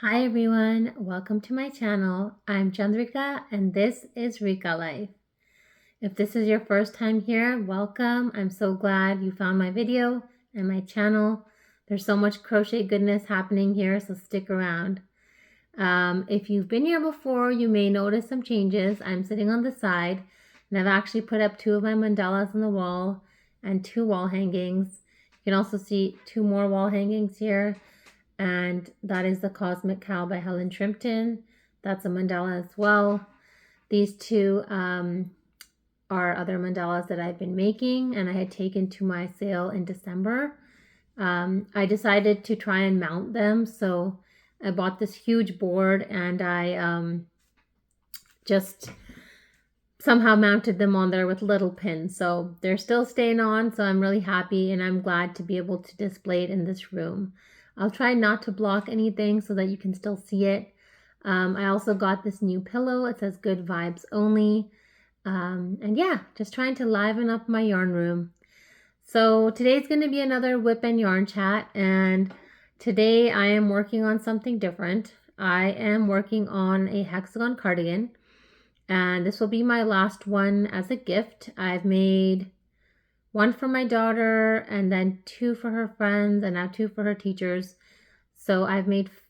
Hi everyone, welcome to my channel. I'm Chandrika and this is Rika Life. If this is your first time here, welcome. I'm so glad you found my video and my channel. There's so much crochet goodness happening here, so stick around. If you've been here before, you may notice some changes. I'm sitting on the side and I've actually put up 2 of my mandalas on the wall and 2 wall hangings. You can also see 2 more wall hangings here. And that is the Cosmic Cow by Helen Shrimpton. That's a mandala as well. These 2 are other mandalas that I've been making and I had taken to my sale in December. I decided to try and mount them, so I bought this huge board and I just somehow mounted them on there with little pins. So they're still staying on, so I'm really happy and I'm glad to be able to display it in this room. I'll try not to block anything so that you can still see it. I also got this new pillow. It says good vibes only. And yeah, just trying to liven up my yarn room. So today's going to be another WIP and yarn chat. And today I am working on something different. I am working on a hexagon cardigan. And this will be my last one as a gift. I've made 1 for my daughter and then 2 for her friends and now 2 for her teachers. So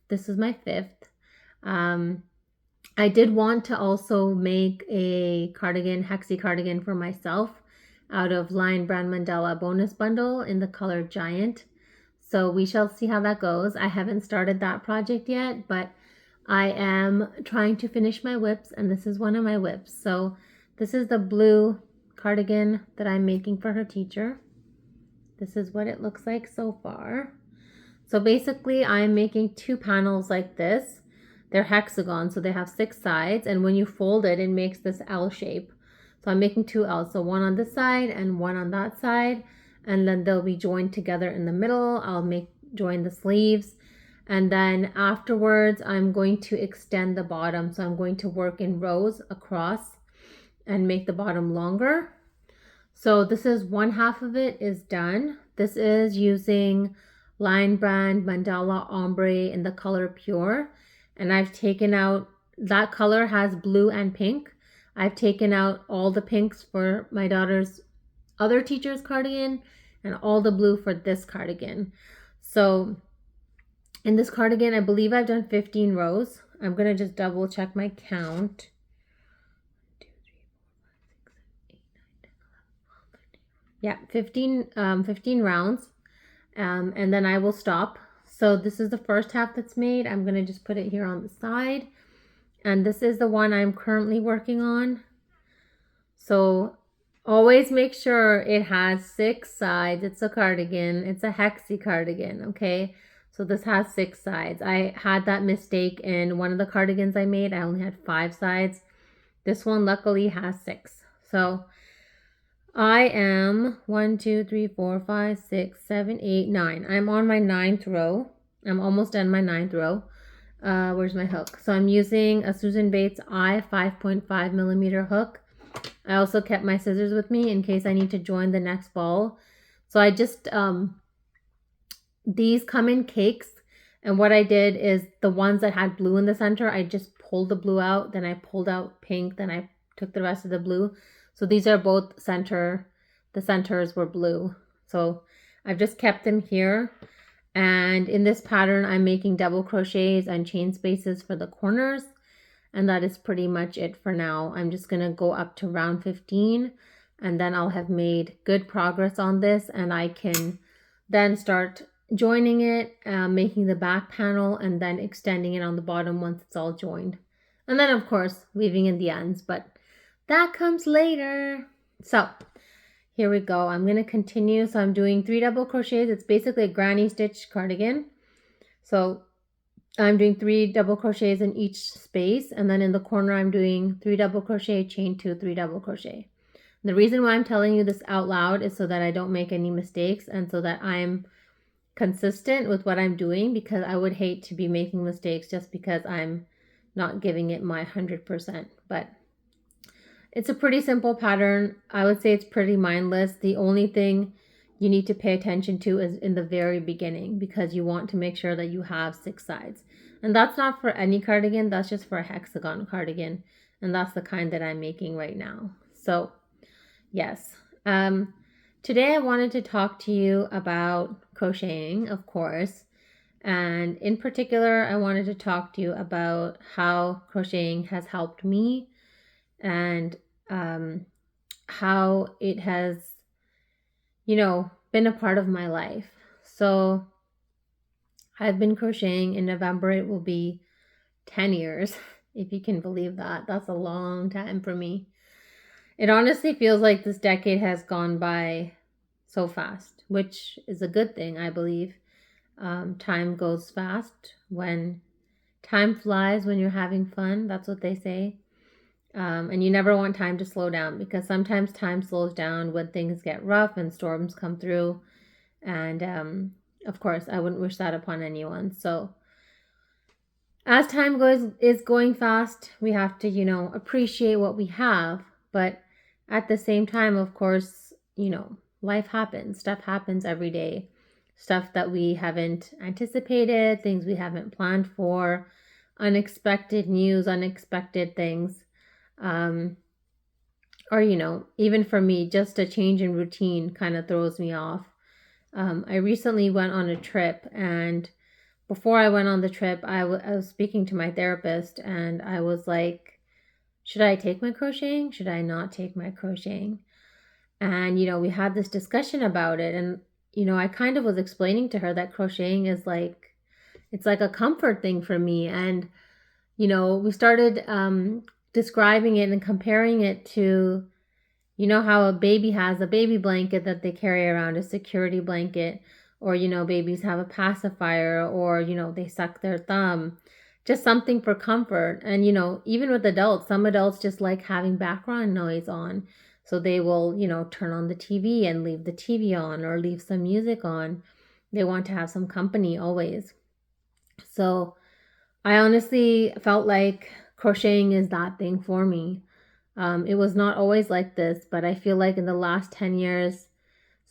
this is my 5th. I did want to also make a cardigan, hexi cardigan for myself out of Lion Brand Mandala bonus bundle in the color Giant. So we shall see how that goes. I haven't started that project yet, but I am trying to finish my WIPs and this is one of my WIPs. So this is the blue cardigan that I'm making for her teacher. This is what it looks like so far. So basically I'm making 2 panels like this. They're hexagon, so they have 6 sides, and when you fold it, it makes this L shape. So I'm making 2 L's, so 1 on this side and 1 on that side, and then they'll be joined together in the middle. I'll join the sleeves, and then afterwards I'm going to extend the bottom. So I'm going to work in rows across and make the bottom longer. So this is 1/2 of it is done. This is using Lion Brand Mandala Ombre in the color Pure. And I've taken out, that color has blue and pink. I've taken out all the pinks for my daughter's other teacher's cardigan and all the blue for this cardigan. So in this cardigan, I believe I've done 15 rows. I'm going to just double check my count. Yeah, 15 rounds, and then I will stop. So this is the first half that's made. I'm going to just put it here on the side, and this is the one I'm currently working on. So always make sure it has 6 sides. It's a cardigan. It's a hexi cardigan, okay? So this has 6 sides. I had that mistake in one of the cardigans I made. I only had 5 sides. This one luckily has 6. So I am 1, 2, 3, 4, 5, 6, 7, 8, 9. I'm on my 9th row. I'm almost done my 9th row. Where's my hook? So I'm using a Susan Bates I 5.5 millimeter hook. I also kept my scissors with me in case I need to join the next ball. So I just, these come in cakes. And what I did is the ones that had blue in the center, I just pulled the blue out. Then I pulled out pink. Then I took the rest of the blue. So these are both center. The centers were blue. So I've just kept them here. And in this pattern, I'm making double crochets and chain spaces for the corners. And that is pretty much it for now. I'm just going to go up to round 15. And then I'll have made good progress on this. And I can then start joining it, making the back panel, and then extending it on the bottom once it's all joined. And then, of course, weaving in the ends. But that comes later. So here we go. I'm going to continue. So I'm doing 3 double crochets. It's basically a granny stitch cardigan. So I'm doing 3 double crochets in each space. And then in the corner, I'm doing 3 double crochet, chain 2, 3 double crochet. The reason why I'm telling you this out loud is so that I don't make any mistakes and so that I'm consistent with what I'm doing, because I would hate to be making mistakes just because I'm not giving it my 100%. But it's a pretty simple pattern. I would say it's pretty mindless. The only thing you need to pay attention to is in the very beginning, because you want to make sure that you have 6 sides. And that's not for any cardigan, that's just for a hexagon cardigan. And that's the kind that I'm making right now. So yes. Today I wanted to talk to you about crocheting, of course. And in particular, I wanted to talk to you about how crocheting has helped me, and how it has, been a part of my life. So I've been crocheting. In November, it will be 10 years, if you can believe that. That's a long time for me. It honestly feels like this decade has gone by so fast, which is a good thing, I believe. Time goes fast when time flies when you're having fun. That's what they say. And you never want time to slow down, because sometimes time slows down when things get rough and storms come through. And of course, I wouldn't wish that upon anyone. So as time is going fast, we have to, appreciate what we have. But at the same time, of course, life happens. Stuff happens every day. Stuff that we haven't anticipated, things we haven't planned for, unexpected news, unexpected things. Or, even for me, just a change in routine kind of throws me off. I recently went on a trip, and before I went on the trip, I was speaking to my therapist, and I was like, should I take my crocheting? Should I not take my crocheting? And, we had this discussion about it. And, I kind of was explaining to her that crocheting is like, it's like a comfort thing for me. And, we started describing it and comparing it to, how a baby has a baby blanket that they carry around, a security blanket, or, babies have a pacifier, or, they suck their thumb, just something for comfort. And, even with adults, some adults just like having background noise on. So they will, turn on the TV and leave the TV on, or leave some music on. They want to have some company always. So I honestly felt like crocheting is that thing for me. It was not always like this, but I feel like in the last 10 years,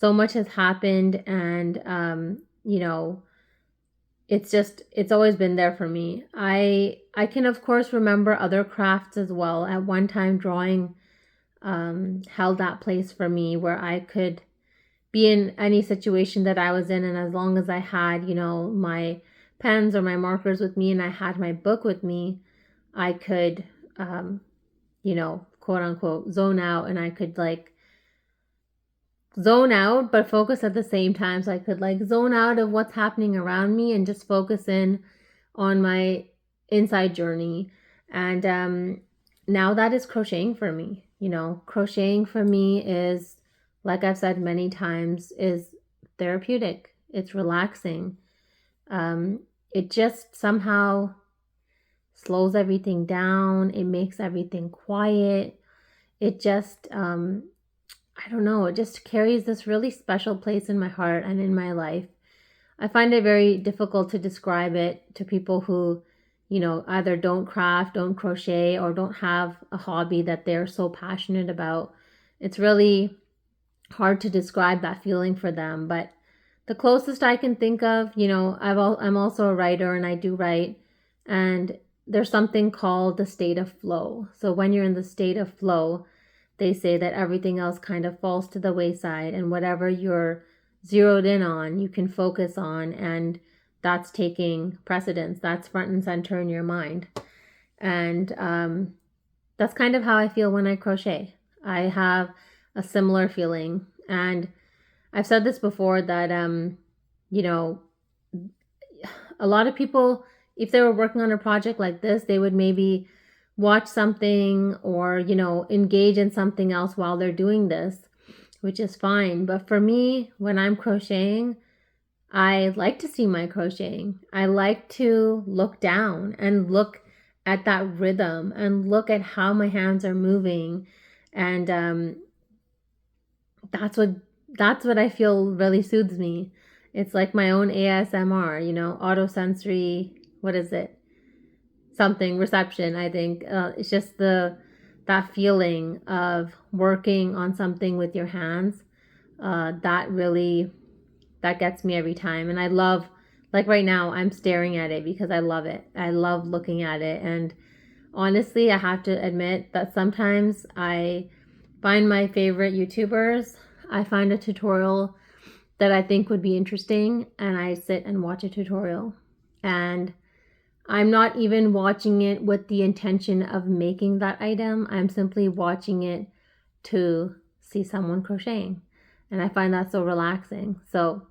so much has happened. And, it's always been there for me. I can, of course, remember other crafts as well. At one time, drawing held that place for me, where I could be in any situation that I was in. And as long as I had, my pens or my markers with me, and I had my book with me, I could, quote unquote, zone out, and I could like zone out, but focus at the same time. So I could like zone out of what's happening around me and just focus in on my inside journey. And now that is crocheting for me. Crocheting for me is, like I've said many times, is therapeutic. It's relaxing. It just somehow slows everything down. It makes everything quiet. It just, I don't know, it just carries this really special place in my heart and in my life. I find it very difficult to describe it to people who, either don't craft, don't crochet, or don't have a hobby that they're so passionate about. It's really hard to describe that feeling for them. But the closest I can think of, I'm also a writer, and I do write. And there's something called the state of flow. So when you're in the state of flow, they say that everything else kind of falls to the wayside, and whatever you're zeroed in on, you can focus on, and that's taking precedence. That's front and center in your mind. And that's kind of how I feel when I crochet. I have a similar feeling. And I've said this before that, a lot of people, if they were working on a project like this, they would maybe watch something or, engage in something else while they're doing this, which is fine. But for me, when I'm crocheting, I like to see my crocheting. I like to look down and look at that rhythm and look at how my hands are moving. And that's what I feel really soothes me. It's like my own ASMR, autosensory, what is it? Something reception, I think. It's just that feeling of working on something with your hands. that gets me every time. And I love, like right now, I'm staring at it because I love it. I love looking at it. And honestly, I have to admit that sometimes I find my favorite YouTubers, I find a tutorial that I think would be interesting, and I sit and watch a tutorial. And I'm not even watching it with the intention of making that item. I'm simply watching it to see someone crocheting. And I find that so relaxing. So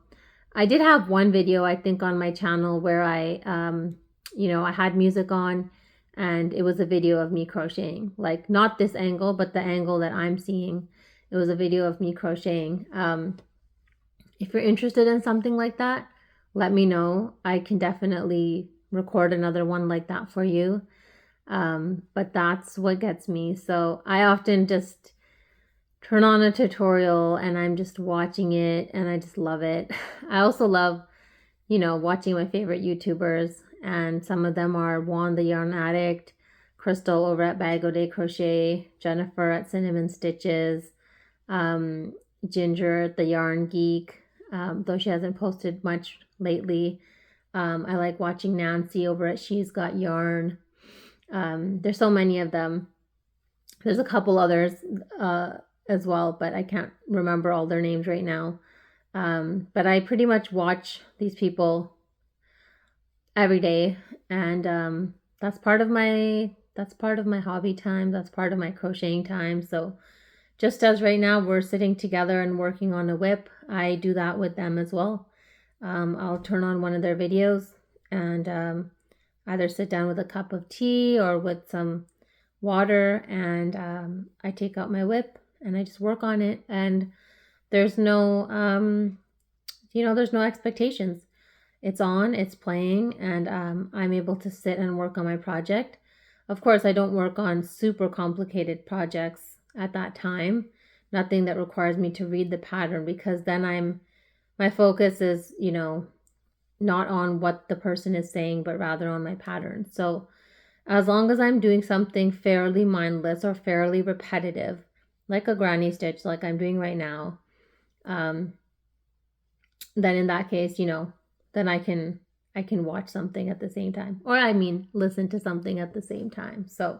I did have one video, I think, on my channel where I had music on, and it was a video of me crocheting. Like, not this angle, but the angle that I'm seeing. It was a video of me crocheting. If you're interested in something like that, let me know. I can definitely record another one like that for you. But that's what gets me. So I often just turn on a tutorial and I'm just watching it and I just love it. I also love, watching my favorite YouTubers, and some of them are Juan the Yarn Addict, Crystal over at Bag O' Day Crochet, Jennifer at Cinnamon Stitches, Ginger the Yarn Geek, though she hasn't posted much lately. I like watching Nancy over at She's Got Yarn. There's so many of them. There's a couple others as well, but I can't remember all their names right now. But I pretty much watch these people every day, and that's part of my hobby time. That's part of my crocheting time. So just as right now we're sitting together and working on a WIP, I do that with them as well. I'll turn on one of their videos and either sit down with a cup of tea or with some water, and I take out my WIP and I just work on it. And there's no, there's no expectations. It's on, it's playing, and I'm able to sit and work on my project. Of course, I don't work on super complicated projects at that time. Nothing that requires me to read the pattern, because then my focus is, not on what the person is saying, but rather on my pattern. So as long as I'm doing something fairly mindless or fairly repetitive, like a granny stitch, like I'm doing right now, then in that case, then I can watch something at the same time, or listen to something at the same time. So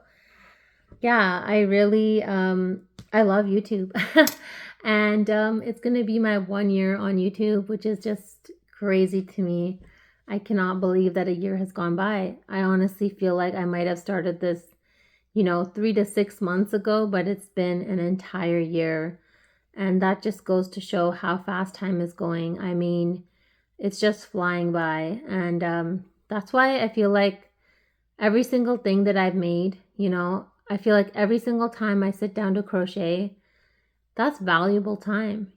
yeah, I really I love YouTube. And it's gonna be my 1 year on YouTube, which is just crazy to me. I cannot believe that a year has gone by. I honestly feel like I might have started this 3 to 6 months ago, but it's been an entire year. And that just goes to show how fast time is going. I mean, it's just flying by. And that's why I feel like every single thing that I've made, I feel like every single time I sit down to crochet, that's valuable time.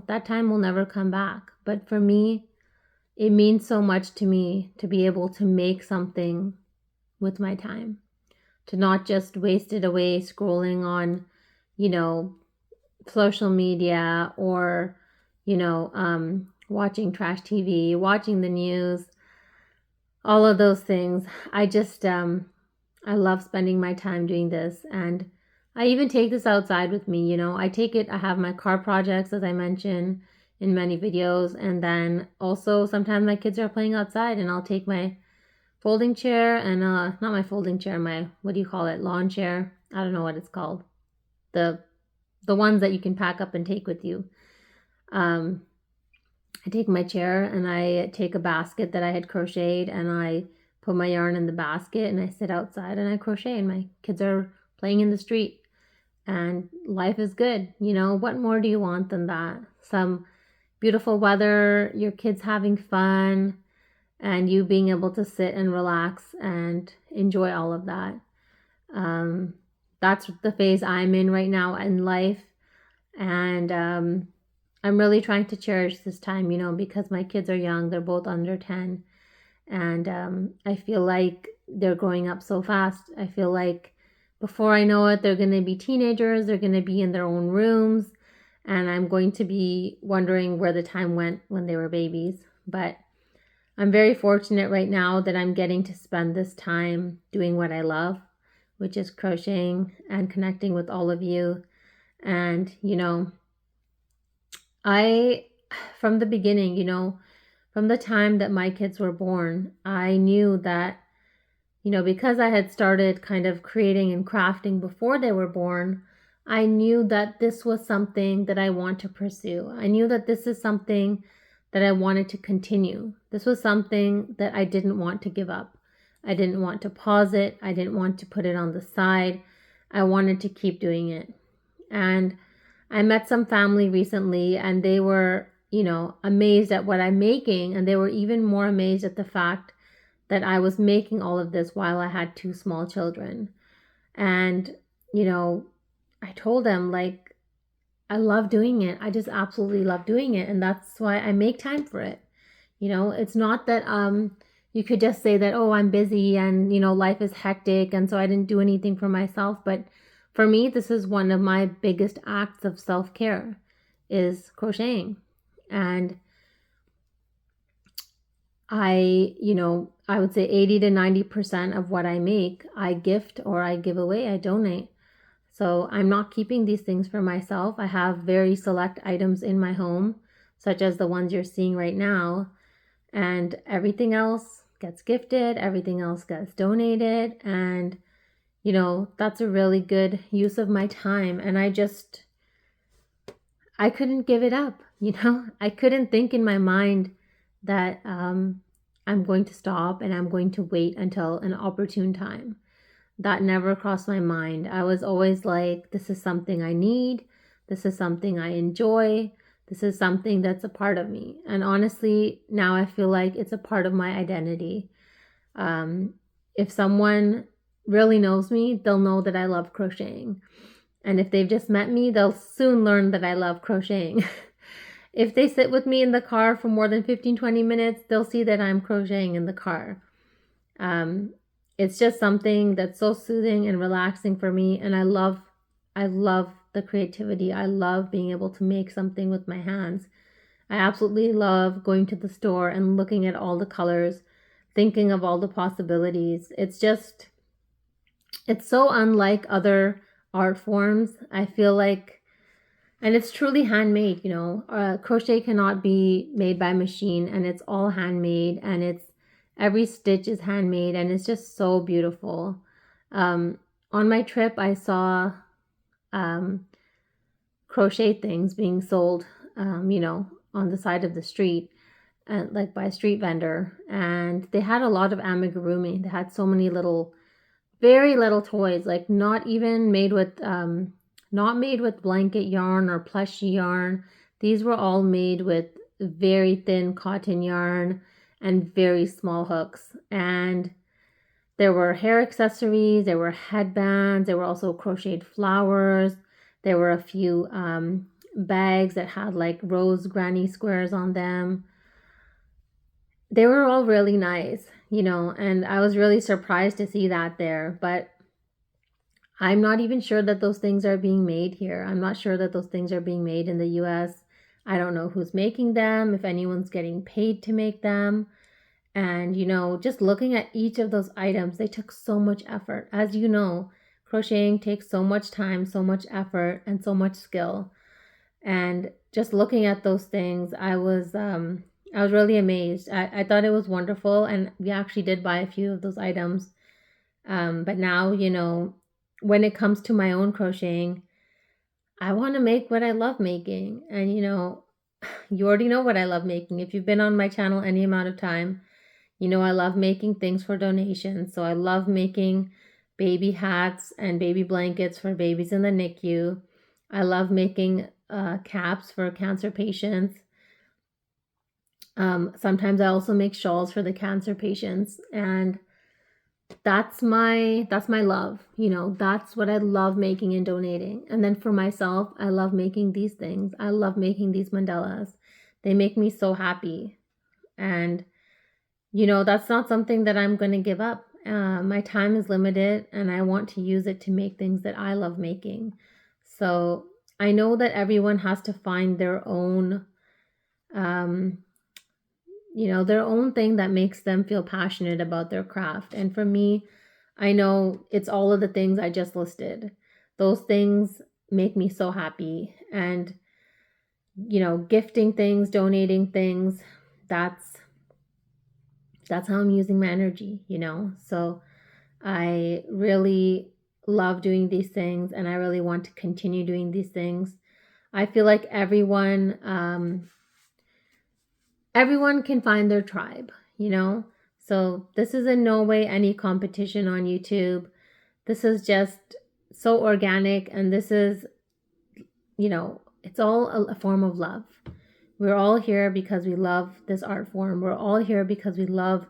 That time will never come back. But for me, it means so much to me to be able to make something with my time, to not just waste it away scrolling on, social media, or, watching trash TV, watching the news, all of those things. I just, I love spending my time doing this. And I even take this outside with me. I have my car projects, as I mentioned in many videos. And then also sometimes my kids are playing outside, and I'll take my folding chair and, not my folding chair, my, what do you call it? Lawn chair. I don't know what it's called. The ones that you can pack up and take with you. I take my chair and I take a basket that I had crocheted, and I put my yarn in the basket, and I sit outside and I crochet, and my kids are playing in the street, and life is good. What more do you want than that? Some beautiful weather, your kids having fun, and you being able to sit and relax and enjoy all of that. That's the phase I'm in right now in life. And I'm really trying to cherish this time, because my kids are young. They're both under 10. And I feel like they're growing up so fast. I feel like before I know it, they're going to be teenagers. They're going to be in their own rooms. And I'm going to be wondering where the time went when they were babies. But I'm very fortunate right now that I'm getting to spend this time doing what I love, which is crocheting and connecting with all of you. And, From the beginning, from the time that my kids were born, I knew that, because I had started kind of creating and crafting before they were born, I knew that this was something that I want to pursue. I knew that this is something that I wanted to continue. This was something that I didn't want to give up. I didn't want to pause it. I didn't want to put it on the side. I wanted to keep doing it. And I met some family recently, and they were, amazed at what I'm making. And they were even more amazed at the fact that I was making all of this while I had two small children. And, I told them, like, I love doing it. I just absolutely love doing it. And that's why I make time for it. It's not that you could just say that, oh, I'm busy and, life is hectic. And so I didn't do anything for myself. But for me, this is one of my biggest acts of self-care is crocheting. And I would say 80 to 90% of what I make, I gift or I give away, I donate. So I'm not keeping these things for myself. I have very select items in my home, such as the ones you're seeing right now. And everything else gets gifted, everything else gets donated. And, that's a really good use of my time. And I couldn't give it up, I couldn't think in my mind that I'm going to stop and I'm going to wait until an opportune time. That never crossed my mind. I was always like, this is something I need. This is something I enjoy. This is something that's a part of me. And honestly, now I feel like it's a part of my identity. If someone really knows me, they'll know that I love crocheting. And if they've just met me, they'll soon learn that I love crocheting. If they sit with me in the car for more than 15-20 minutes, they'll see that I'm crocheting in the car. It's just something that's so soothing and relaxing for me. And I love the creativity. I love being able to make something with my hands. I absolutely love going to the store and looking at all the colors, thinking of all the possibilities. It's so unlike other art forms. I feel like, and it's truly handmade, crochet cannot be made by machine, and it's all handmade, and every stitch is handmade, and it's just so beautiful. On my trip, I saw crochet things being sold, on the side of the street, and like by a street vendor, and they had a lot of amigurumi. They had so many very little toys, like not made with blanket yarn or plushy yarn. These were all made with very thin cotton yarn and very small hooks. And there were hair accessories, there were headbands, there were also crocheted flowers. There were a few bags that had like rose granny squares on them. They were all really nice, and I was really surprised to see that there. But I'm not even sure that those things are being made here. I'm not sure that those things are being made in the US. I don't know who's making them, if anyone's getting paid to make them. And, just looking at each of those items, they took so much effort. As you know, crocheting takes so much time, so much effort, and so much skill. And just looking at those things, I was really amazed. I thought it was wonderful, and we actually did buy a few of those items. But now, when it comes to my own crocheting, I want to make what I love making. And, you already know what I love making. If you've been on my channel any amount of time, I love making things for donations. So I love making baby hats and baby blankets for babies in the NICU. I love making caps for cancer patients. Sometimes I also make shawls for the cancer patients, and that's my love. That's what I love making and donating. And then for myself, I love making these things. I love making these mandalas. They make me so happy. And that's not something that I'm going to give up. My time is limited, and I want to use it to make things that I love making. So I know that everyone has to find their own their own thing that makes them feel passionate about their craft. And for me, I know it's all of the things I just listed. Those things make me so happy. And, gifting things, donating things. That's how I'm using my energy. So I really love doing these things, and I really want to continue doing these things. I feel like everyone can find their tribe. So this is in no way any competition on YouTube. This is just so organic, and this is, it's all a form of love. We're all here because we love this art form. We're all here because we love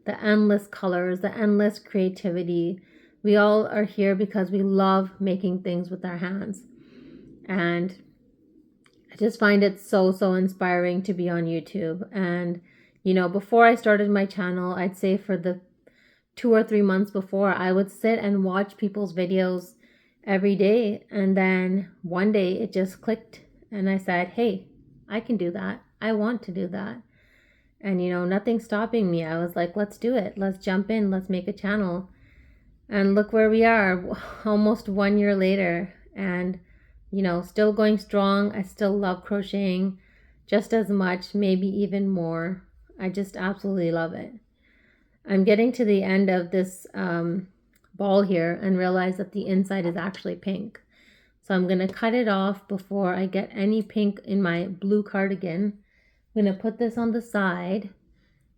the endless colors, the endless creativity. We all are here because we love making things with our hands. And I just find it so, so inspiring to be on YouTube. And, before I started my channel, I'd say for the 2 or 3 months before, I would sit and watch people's videos every day. And then one day it just clicked and I said, hey, I can do that. I want to do that. And, nothing's stopping me. I was like, let's do it. Let's jump in. Let's make a channel. And look where we are almost 1 year later. And, still going strong. I still love crocheting just as much, maybe even more. I just absolutely love it. I'm getting to the end of this ball here and realize that the inside is actually pink. So I'm going to cut it off before I get any pink in my blue cardigan. I'm going to put this on the side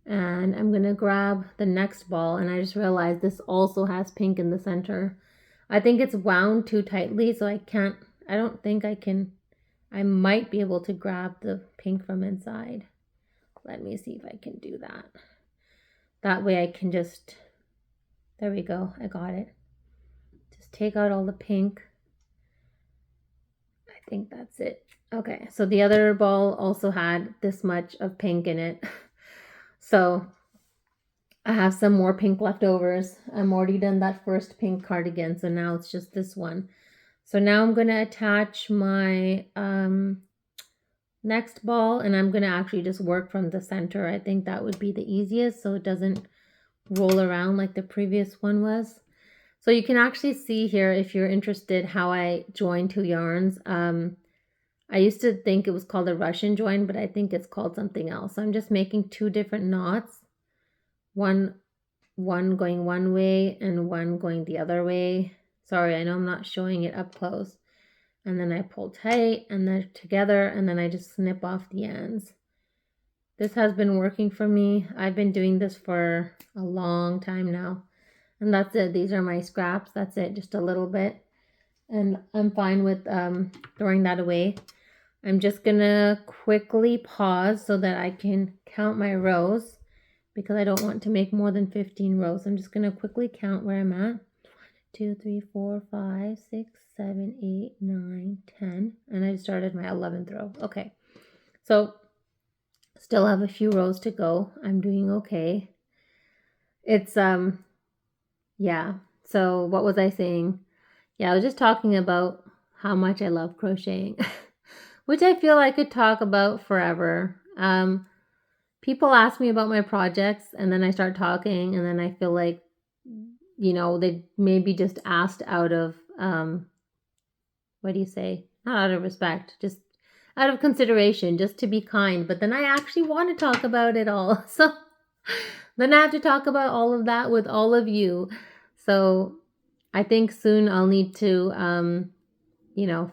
and I'm going to grab the next ball, and I just realized this also has pink in the center. I think it's wound too tightly, so I don't think I can. I might be able to grab the pink from inside. Let me see if I can do that. That way I can just, there we go, I got it. Just take out all the pink. I think that's it. Okay, so the other ball also had this much of pink in it. So I have some more pink leftovers. I'm already done that first pink cardigan, so now it's just this one. So now I'm going to attach my next ball, and I'm going to actually just work from the center. I think that would be the easiest so it doesn't roll around like the previous one was. So you can actually see here, if you're interested, how I join two yarns. I used to think it was called a Russian join, but I think it's called something else. So I'm just making two different knots, one going one way and one going the other way. Sorry, I know I'm not showing it up close. And then I pull tight and they're together, and then I just snip off the ends. This has been working for me. I've been doing this for a long time now. And that's it. These are my scraps. That's it. Just a little bit. And I'm fine with throwing that away. I'm just going to quickly pause so that I can count my rows, because I don't want to make more than 15 rows. I'm just going to quickly count where I'm at. 2, 3, 4, 5, 6, 7, 8, 9, 10. And I started my 11th row. Okay. So still have a few rows to go. I'm doing okay. It's, yeah. So what was I saying? Yeah, I was just talking about how much I love crocheting, which I feel I could talk about forever. People ask me about my projects, and then I start talking, and then I feel like, they maybe just asked out of, what do you say? Not out of respect, just out of consideration, just to be kind. But then I actually want to talk about it all. So then I have to talk about all of that with all of you. So I think soon I'll need to,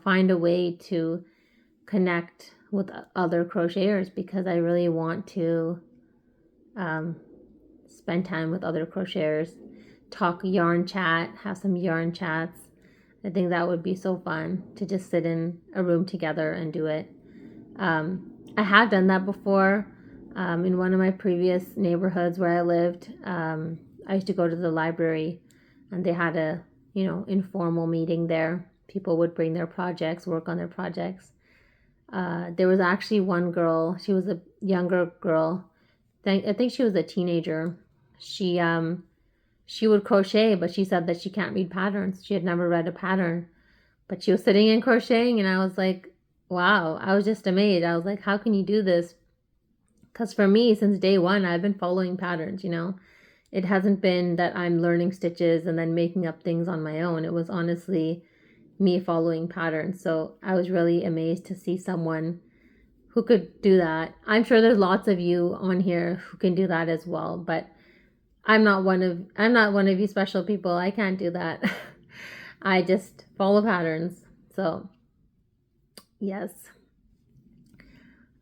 find a way to connect with other crocheters, because I really want to spend time with other crocheters, talk yarn chat, have some yarn chats. I think that would be so fun to just sit in a room together and do it. I have done that before. In one of my previous neighborhoods where I lived, I used to go to the library, and they had a, informal meeting there. People would bring their projects, work on their projects. There was actually one girl. She was a younger girl. I think she was a teenager. She would crochet, but she said that she can't read patterns. She had never read a pattern, but she was sitting and crocheting, and I was like, wow, I was just amazed. I was like, how can you do this? Because for me, since day one, I've been following patterns, It hasn't been that I'm learning stitches and then making up things on my own. It was honestly me following patterns. So I was really amazed to see someone who could do that. I'm sure there's lots of you on here who can do that as well, but I'm not one of you special people. I can't do that. I just follow patterns. So, yes.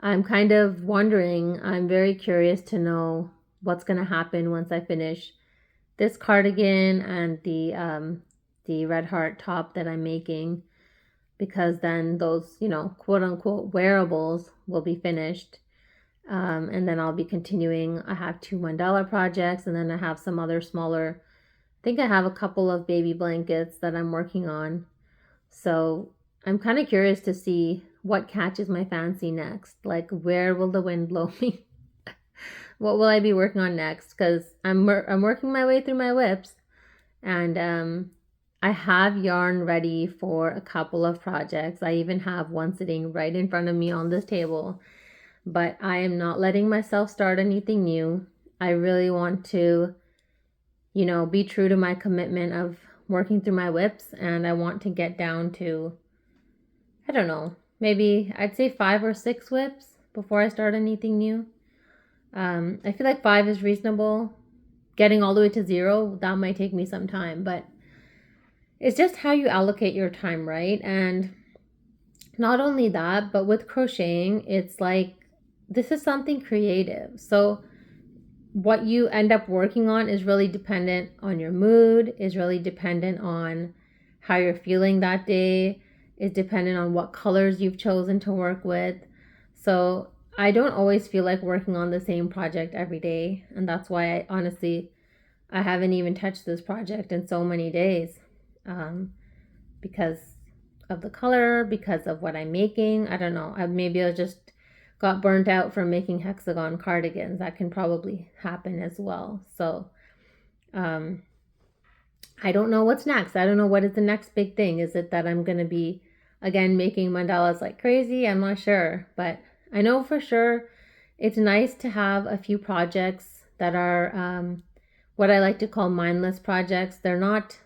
I'm kind of wondering, I'm very curious to know what's going to happen once I finish this cardigan and the red heart top that I'm making, because then those, quote unquote wearables will be finished. And then I'll be continuing. I have 2 mandala projects, and then I have some other smaller, I think I have a couple of baby blankets that I'm working on. So I'm kind of curious to see what catches my fancy next. Like, where will the wind blow me? What will I be working on next? Because I'm working my way through my WIPs, and I have yarn ready for a couple of projects. I even have one sitting right in front of me on this table, but I am not letting myself start anything new. I really want to, be true to my commitment of working through my WIPs, and I want to get down to, I don't know, maybe I'd say 5 or 6 WIPs before I start anything new. I feel like 5 is reasonable. Getting all the way to 0, that might take me some time, but it's just how you allocate your time, right? And not only that, but with crocheting, it's like, this is something creative. So what you end up working on is really dependent on your mood, is really dependent on how you're feeling that day, is dependent on what colors you've chosen to work with. So I don't always feel like working on the same project every day. And that's why I haven't even touched this project in so many days, because of the color, because of what I'm making. I don't know. Maybe I just got burnt out from making hexagon cardigans. That can probably happen as well. So I don't know what's next. I don't know what is the next big thing. Is it that I'm going to be, again, making mandalas like crazy? I'm not sure. But I know for sure it's nice to have a few projects that are what I like to call mindless projects. They're not,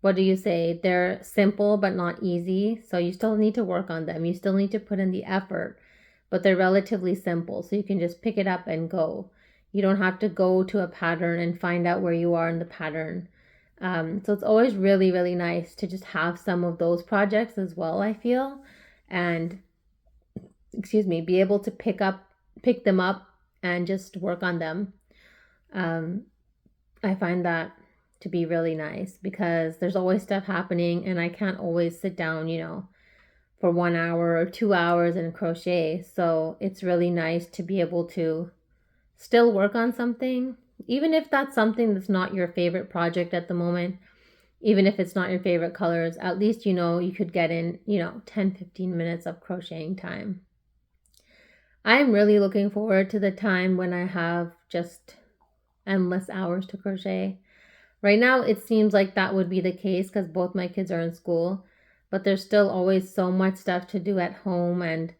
what do you say? They're simple but not easy. So you still need to work on them. You still need to put in the effort, but they're relatively simple. So you can just pick it up and go. You don't have to go to a pattern and find out where you are in the pattern. So it's always really, really nice to just have some of those projects as well, I feel. And, be able to pick them up and just work on them. I find that to be really nice, because there's always stuff happening and I can't always sit down, for 1 hour or 2 hours and crochet. So it's really nice to be able to still work on something, even if that's something that's not your favorite project at the moment, even if it's not your favorite colors. At least, you could get in, 10-15 minutes of crocheting time. I'm really looking forward to the time when I have just endless hours to crochet. Right now, it seems like that would be the case because both my kids are in school, but there's still always so much stuff to do at home, and,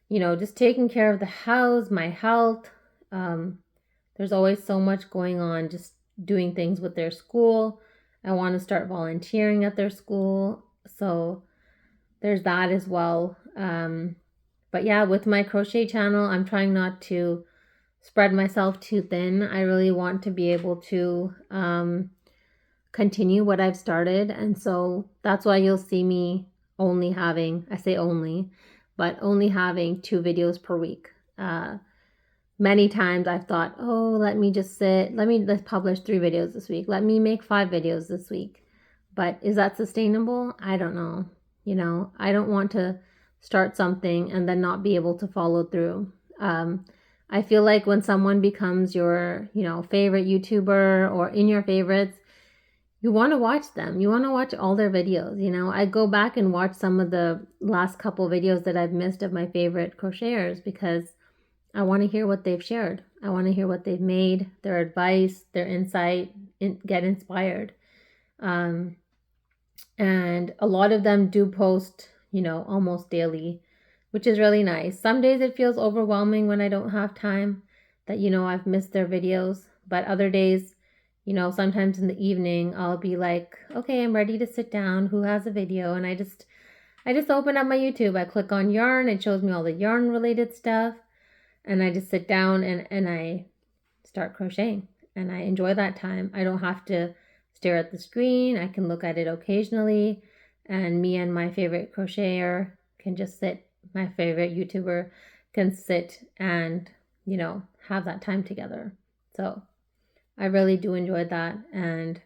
just taking care of the house, my health. There's always so much going on, just doing things with their school. I want to start volunteering at their school, so there's that as well. But yeah, with my crochet channel, I'm trying not to spread myself too thin. I really want to be able to continue what I've started. And so that's why you'll see me only having 2 videos per week. Many times I've thought, let's publish 3 videos this week. Let me make 5 videos this week. But is that sustainable? I don't know. I don't want to start something and then not be able to follow through. I feel like when someone becomes your, favorite YouTuber or in your favorites, you want to watch them. You want to watch all their videos. I go back and watch some of the last couple videos that I've missed of my favorite crocheters, because I want to hear what they've shared. I want to hear what they've made, their advice, their insight, get inspired. And a lot of them do post, almost daily, which is really nice. Some days it feels overwhelming when I don't have time, that, I've missed their videos. But other days, sometimes in the evening, I'll be like, okay, I'm ready to sit down. Who has a video? And I just I just open up my YouTube. I click on yarn. It shows me all the yarn related stuff. And I just sit down and I start crocheting. And I enjoy that time. I don't have to stare at the screen. I can look at it occasionally. And me and my favorite crocheter can just sit, my favorite YouTuber can sit and, you know, have that time together. So I really do enjoy that. And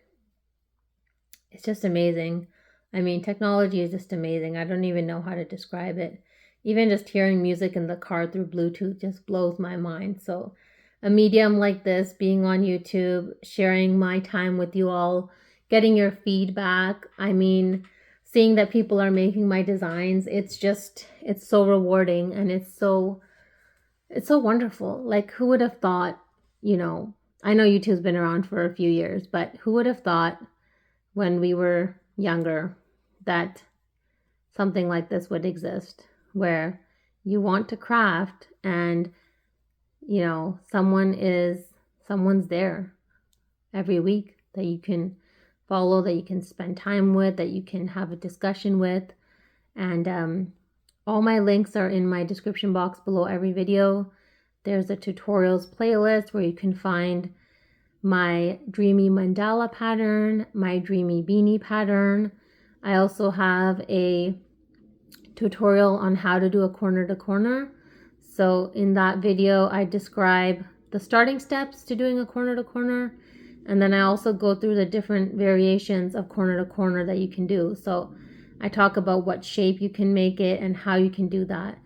it's just amazing. I mean, technology is just amazing. I don't even know how to describe it. Even just hearing music in the car through Bluetooth just blows my mind. So a medium like this, being on YouTube, sharing my time with you all, getting your feedback. I mean, seeing that people are making my designs, it's so rewarding, and it's so wonderful. Like, who would have thought, you know, I know YouTube's been around for a few years, but who would have thought when we were younger that something like this would exist, where you want to craft and, you know, someone's there every week that you can follow, that you can spend time with, that you can have a discussion with. And all my links are in my description box below every video. There's a tutorials playlist where you can find my dreamy mandala pattern, my dreamy beanie pattern. I also have a tutorial on how to do a corner to corner. So in that video, I describe the starting steps to doing a corner to corner. And then I also go through the different variations of corner to corner that you can do. So I talk about what shape you can make it and how you can do that.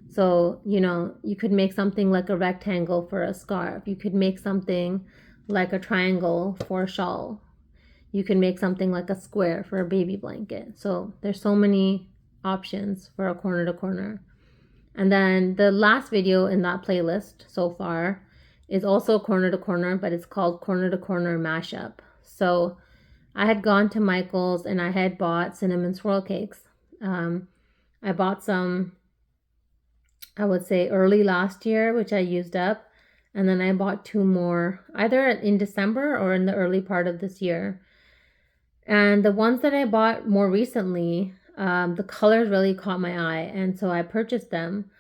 So, you know, you could make something like a rectangle for a scarf. You could make something like a triangle for a shawl. You can make something like a square for a baby blanket. So there's so many options for a corner to corner. And then the last video in that playlist so far is also corner to corner, but it's called corner to corner mashup. So I had gone to Michael's and I had bought cinnamon swirl cakes. I bought some, I would say early last year, which I used up. And then I bought 2 more, either in December or in the early part of this year. And the ones that I bought more recently, the colors really caught my eye. And so I purchased them.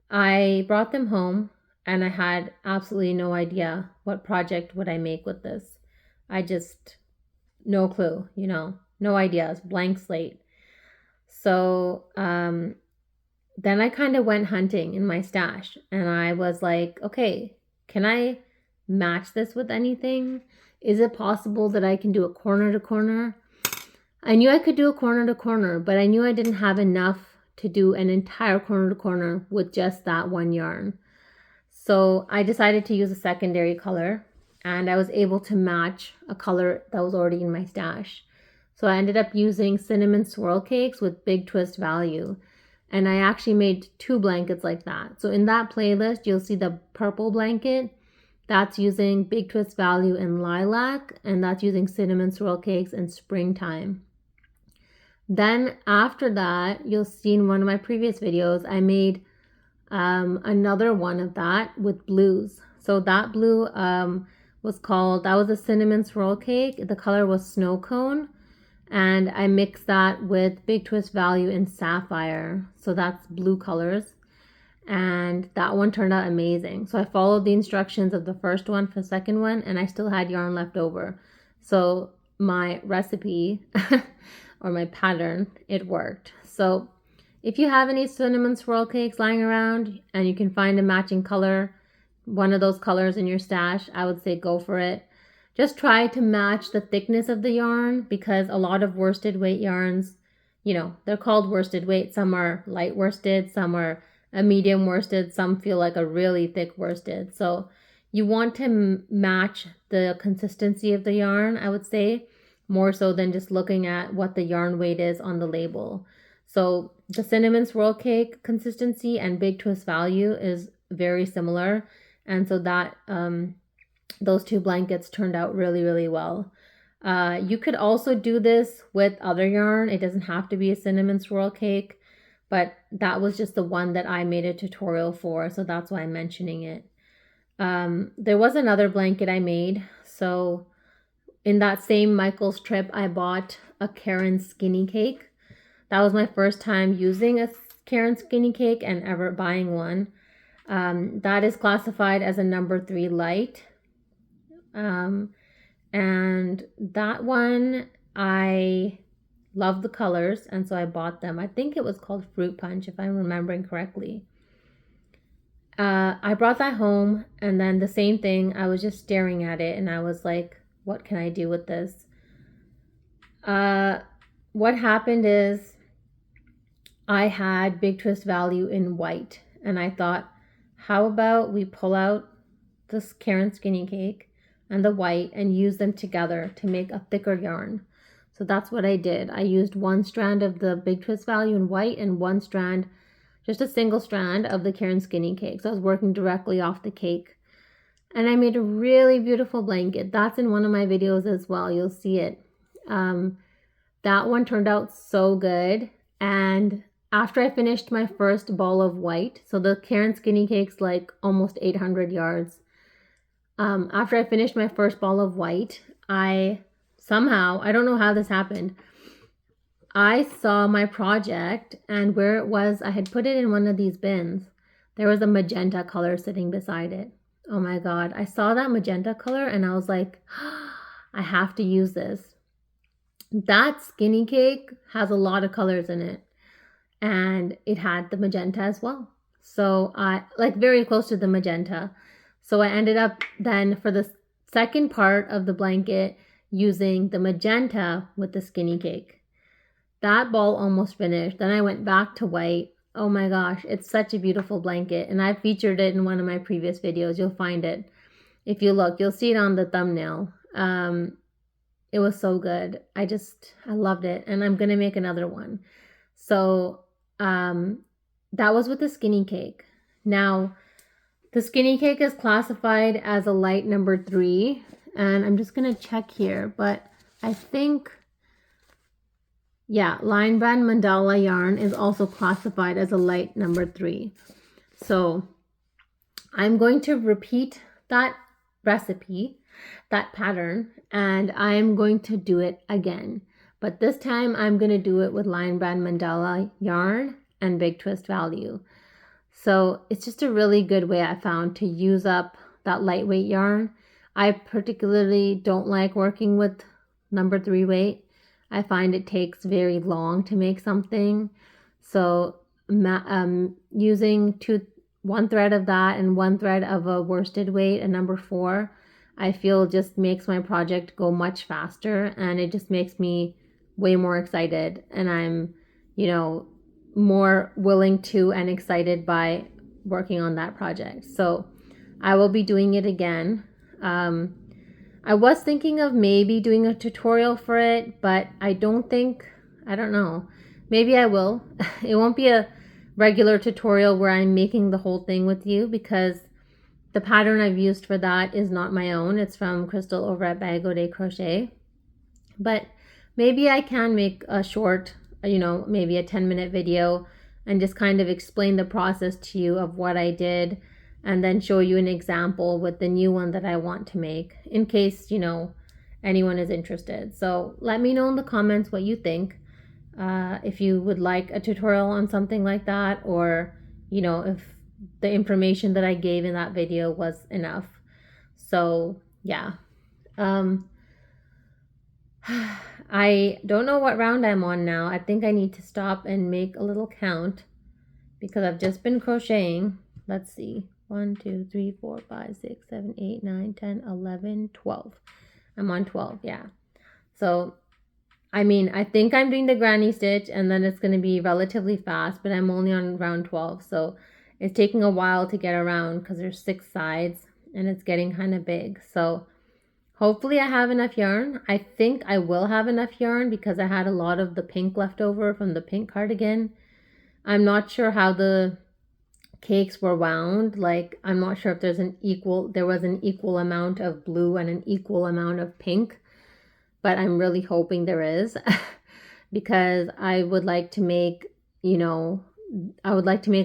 I brought them home and I had absolutely no idea what project would I make with this. I just, no clue, you know, no ideas, blank slate. So then I kind of went hunting in my stash and I was like, okay, can I match this with anything? Is it possible that I can do a corner to corner? I knew I could do a corner to corner, but I knew I didn't have enough to do an entire corner to corner with just that one yarn. So I decided to use a secondary color, and I was able to match a color that was already in my stash. So I ended up using cinnamon swirl cakes with Big Twist Value. And I actually made 2 blankets like that. So in that playlist, you'll see the purple blanket. That's using Big Twist Value and Lilac. And that's using cinnamon swirl cakes and Springtime. Then after that, you'll see in one of my previous videos, I made another one of that with blues. So that blue that was a cinnamon swirl cake. The color was Snow Cone. And I mixed that with Big Twist Value and Sapphire. So that's blue colors. And that one turned out amazing. So I followed the instructions of the first one for the second one, and I still had yarn left over. So my recipe or my pattern, it worked. So if you have any cinnamon swirl cakes lying around and you can find a matching color, one of those colors in your stash, I would say go for it. Just try to match the thickness of the yarn, because a lot of worsted weight yarns, you know, they're called worsted weight. Some are light worsted, some are a medium worsted, some feel like a really thick worsted. So you want to match the consistency of the yarn, I would say, more so than just looking at what the yarn weight is on the label. So the cinnamon swirl cake consistency and Big Twist Value is very similar. And so that, those 2 blankets turned out really, really well. You could also do this with other yarn. It doesn't have to be a cinnamon swirl cake, but that was just the one that I made a tutorial for, so that's why I'm mentioning it. There was another blanket I made. So in that same Michael's trip, I bought a Karen skinny cake. That was my first time using a Karen skinny cake and ever buying one. That is classified as a number 3 light. And that one, I love the colors, and so I bought them. I think it was called Fruit Punch, if I'm remembering correctly. I brought that home, and then the same thing, I was just staring at it, and I was like, what can I do with this? What happened is I had Big Twist Value in white, and I thought, how about we pull out this Karen skinny cake and the white and use them together to make a thicker yarn. So that's what I did. I used one strand of the Big Twist Value in white and one strand, just a single strand of the Karen skinny cake. So I was working directly off the cake. And I made a really beautiful blanket. That's in one of my videos as well. You'll see it. That one turned out so good. And after I finished my first ball of white, so the Karen skinny cake's like almost 800 yards. After I finished my first ball of white, I don't know how this happened, I saw my project, and where it was, I had put it in one of these bins. There was a magenta color sitting beside it. Oh my God. I saw that magenta color and I was like, I have to use this. That skinny cake has a lot of colors in it, and it had the magenta as well. So I like very close to the magenta. So I ended up then for the second part of the blanket using the magenta with the skinny cake. That ball almost finished. Then I went back to white. Oh my gosh, it's such a beautiful blanket. And I featured it in one of my previous videos. You'll find it. If you look, you'll see it on the thumbnail. It was so good. I loved it. And I'm going to make another one. So that was with the skinny cake. Now, the skinny cake is classified as a light number 3. And I'm just going to check here. But I think, yeah, line brand mandala yarn is also classified as a light number 3. So I'm going to repeat that recipe, that pattern, and I'm going to do it again. But this time I'm going to do it with line brand mandala yarn and Big Twist Value. So it's just a really good way I found to use up that lightweight yarn. I particularly don't like working with number 3 weight. I find it takes very long to make something. So using one thread of that and one thread of a worsted weight, a number 4, I feel just makes my project go much faster, and it just makes me way more excited, and I'm, more willing to and excited by working on that project. So I will be doing it again. I was thinking of maybe doing a tutorial for it, but I don't know. Maybe I will. It won't be a regular tutorial where I'm making the whole thing with you, because the pattern I've used for that is not my own. It's from Crystal over at Bagode Crochet. But maybe I can make a short, maybe a 10-minute video and just kind of explain the process to you of what I did, and then show you an example with the new one that I want to make, in case, anyone is interested. So let me know in the comments what you think. If you would like a tutorial on something like that, or, if the information that I gave in that video was enough. So yeah. I don't know what round I'm on now. I think I need to stop and make a little count, because I've just been crocheting. Let's see. 1, 2, 3, 4, 5, 6, 7, 8, 9, 10, 11, 12. I'm on 12, yeah. So, I think I'm doing the granny stitch, and then it's going to be relatively fast, but I'm only on round 12. So, it's taking a while to get around because there's 6 sides, and it's getting kind of big. So, hopefully I have enough yarn. I think I will have enough yarn, because I had a lot of the pink left over from the pink cardigan. I'm not sure how the cakes were wound. Like, I'm not sure if there was an equal amount of blue and an equal amount of pink, but I'm really hoping there is, because I would like to make, a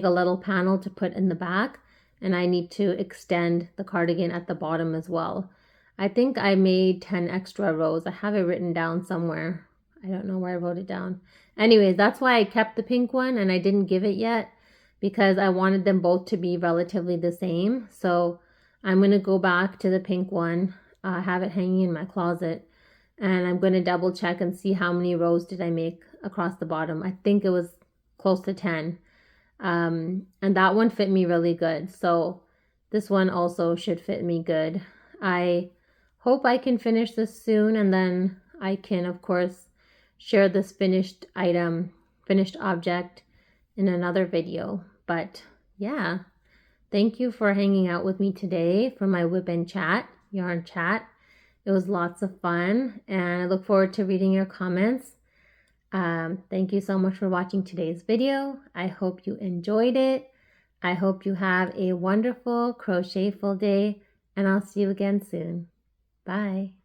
little panel to put in the back, and I need to extend the cardigan at the bottom as well. I think I made 10 extra rows. I have it written down somewhere. I don't know where I wrote it down. Anyways, that's why I kept the pink one and I didn't give it yet, because I wanted them both to be relatively the same. So I'm going to go back to the pink one, have it hanging in my closet, and I'm going to double check and see how many rows did I make across the bottom. I think it was close to 10. And that one fit me really good. So this one also should fit me good. I hope I can finish this soon, and then I can, of course, share this finished item, finished object in another video. But yeah, thank you for hanging out with me today for my WIP and chat, yarn chat. It was lots of fun, and I look forward to reading your comments. Thank you so much for watching today's video. I hope you enjoyed it. I hope you have a wonderful crochetful day, and I'll see you again soon. Bye.